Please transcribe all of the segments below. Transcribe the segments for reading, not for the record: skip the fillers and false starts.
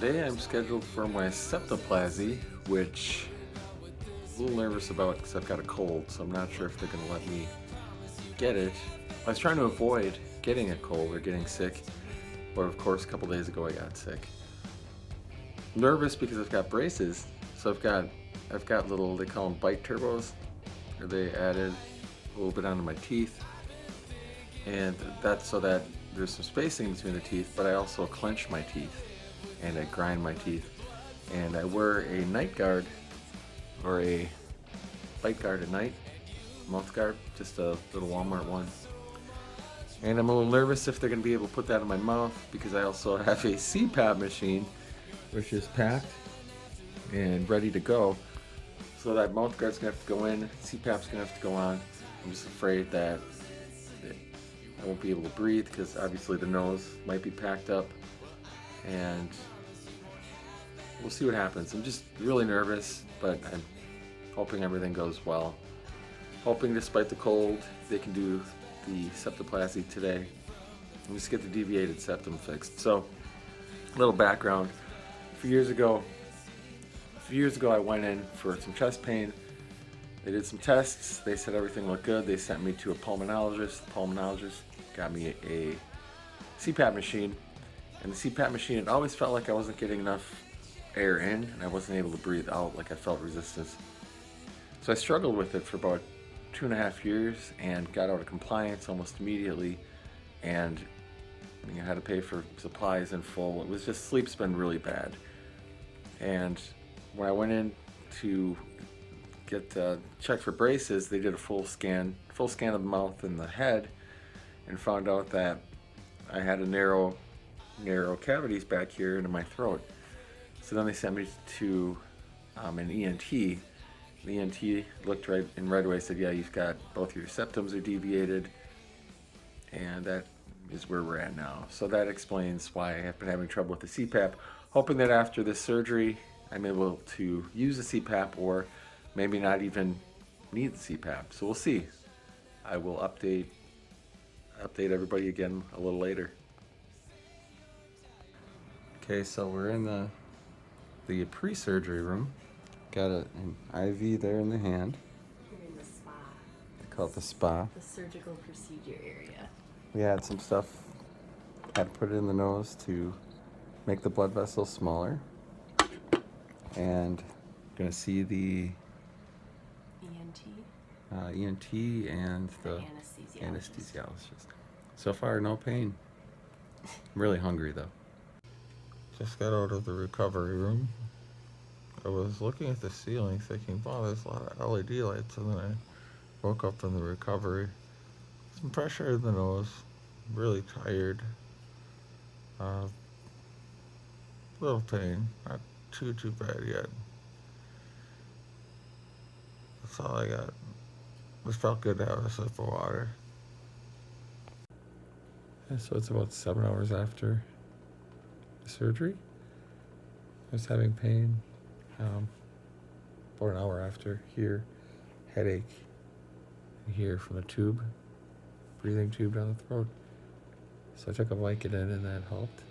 Today I'm scheduled for my septoplasty, which I'm a little nervous about because I've got a cold, so I'm not sure if they're going to let me get it. I was trying to avoid getting a cold or getting sick, but of course a couple days ago I got sick. I'm nervous because I've got braces, so I've got little, they call them bite turbos, or they added a little bit onto my teeth, and that's so that there's some spacing between the teeth, but I also clench my teeth and I grind my teeth, and I wear a night guard or a bite guard at night, mouth guard, just a little Walmart one. And I'm a little nervous if they're going to be able to put that in my mouth because I also have a CPAP machine which is packed and ready to go. So that mouth guard's going to have to go in, CPAP's going to have to go on. I'm just afraid that I won't be able to breathe because obviously the nose might be packed up, and we'll see what happens. I'm just really nervous, but I'm hoping everything goes well. Hoping despite the cold, they can do the septoplasty today and just get the deviated septum fixed. So, a little background. A few years ago I went in for some chest pain. They did some tests. They said everything looked good. They sent me to a pulmonologist. The pulmonologist got me a CPAP machine. And the CPAP machine, it always felt like I wasn't getting enough air in and I wasn't able to breathe out, like I felt resistance. So I struggled with it for about 2.5 years and got out of compliance almost immediately, and I had to pay for supplies in full. It was just, sleep's been really bad. And when I went in to get checked for braces, they did a full scan of the mouth and the head, and found out that I had a narrow cavities back here into my throat. So then they sent me to an ENT. The ENT looked right away, said, yeah, you've got both your septums are deviated, and that is where we're at now. So that explains why I have been having trouble with the CPAP. Hoping that after this surgery, I'm able to use the CPAP or maybe not even need the CPAP. So we'll see. I will update everybody again a little later. Okay, so we're in the pre-surgery room. Got an IV there in the hand. You're in the spa. They call it the spa. The surgical procedure area. We had some stuff, had to put it in the nose to make the blood vessels smaller. And I'm gonna see the ENT and the anesthesiologist. So far, no pain. I'm really hungry though. Just got out of the recovery room. I was looking at the ceiling thinking, wow, there's a lot of LED lights, and then I woke up in the recovery. Some pressure in the nose, really tired. Little pain, not too bad yet. That's all I got. It felt good to have a sip of water. Yeah, so it's about 7 hours after the surgery. I was having pain. About an hour after, here, headache, and here from the tube, breathing tube down the throat. So I took a Vicodin and that helped.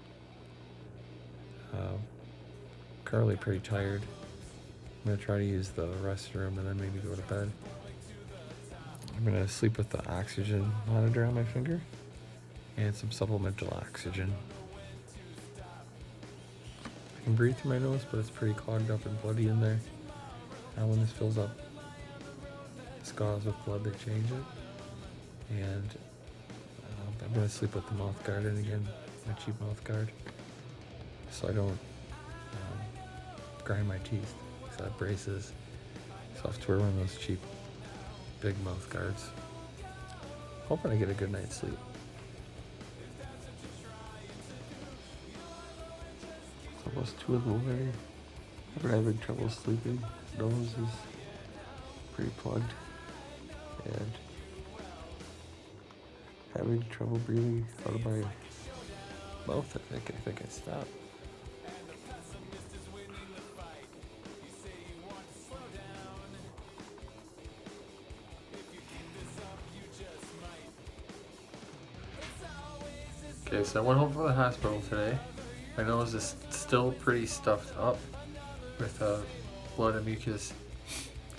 Currently pretty tired. I'm gonna try to use the restroom and then maybe go to bed. I'm gonna sleep with the oxygen monitor on my finger and some supplemental oxygen. I can breathe through my nose, but it's pretty clogged up and bloody in there. Now when this fills up, this gauze with blood, they change it. And I'm going to sleep with the mouth guard in again, my cheap mouth guard, so I don't grind my teeth, because I have braces. So I have to wear one of those cheap big mouth guards. Hoping I get a good night's sleep. Almost 2 in the morning. I've been having trouble sleeping. Nose is pretty plugged, and having trouble breathing out of my mouth. I think I stopped. Okay, so I went home from the hospital today. My nose is still pretty stuffed up with blood and mucus.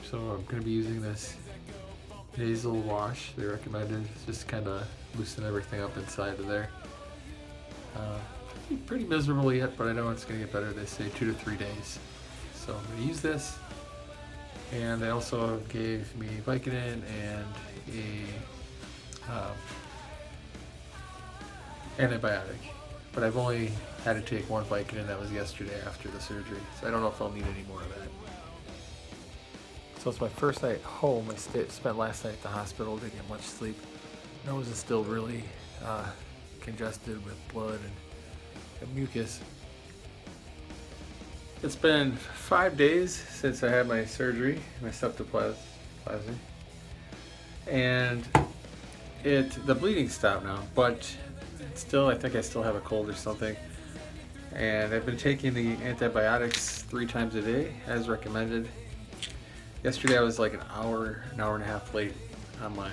So I'm going to be using this nasal wash they recommended. Just kind of loosen everything up inside of there. Pretty miserable yet, but I know it's going to get better. They say 2 to 3 days. So I'm going to use this. And they also gave me Vicodin and a antibiotic. But I've only had to take one Vicodin. That was yesterday after the surgery. So I don't know if I'll need any more of that. So it's my first night home. I spent last night at the hospital, didn't get much sleep. Nose is still really congested with blood and mucus. It's been 5 days since I had my surgery, my septoplasty, and the bleeding stopped now, but still, I think I still have a cold or something. And I've been taking the antibiotics 3 times a day, as recommended. Yesterday I was like an hour and a half late on my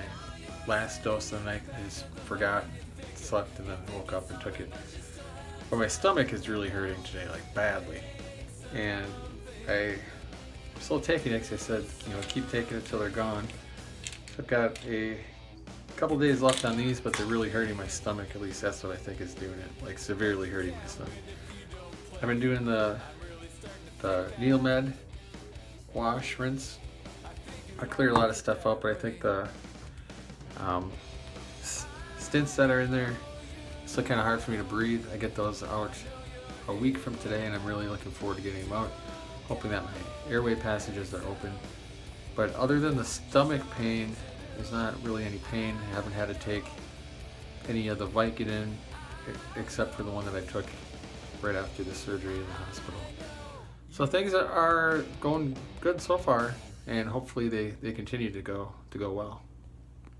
last dose of the night. I just forgot, slept, and then woke up and took it. But my stomach is really hurting today, like badly. And I'm still taking it because I said, keep taking it till they're gone. I've got a couple days left on these, but they're really hurting my stomach. At least that's what I think is doing it, like severely hurting my stomach. I've been doing the Neomed wash, rinse. I clear a lot of stuff up, but I think the stints that are in there, it's still kind of hard for me to breathe. I get those out a week from today, and I'm really looking forward to getting them out, hoping that my airway passages are open. But other than the stomach pain, there's not really any pain. I haven't had to take any of the Vicodin except for the one that I took right after the surgery in the hospital. So things are going good so far, and hopefully they continue to go well.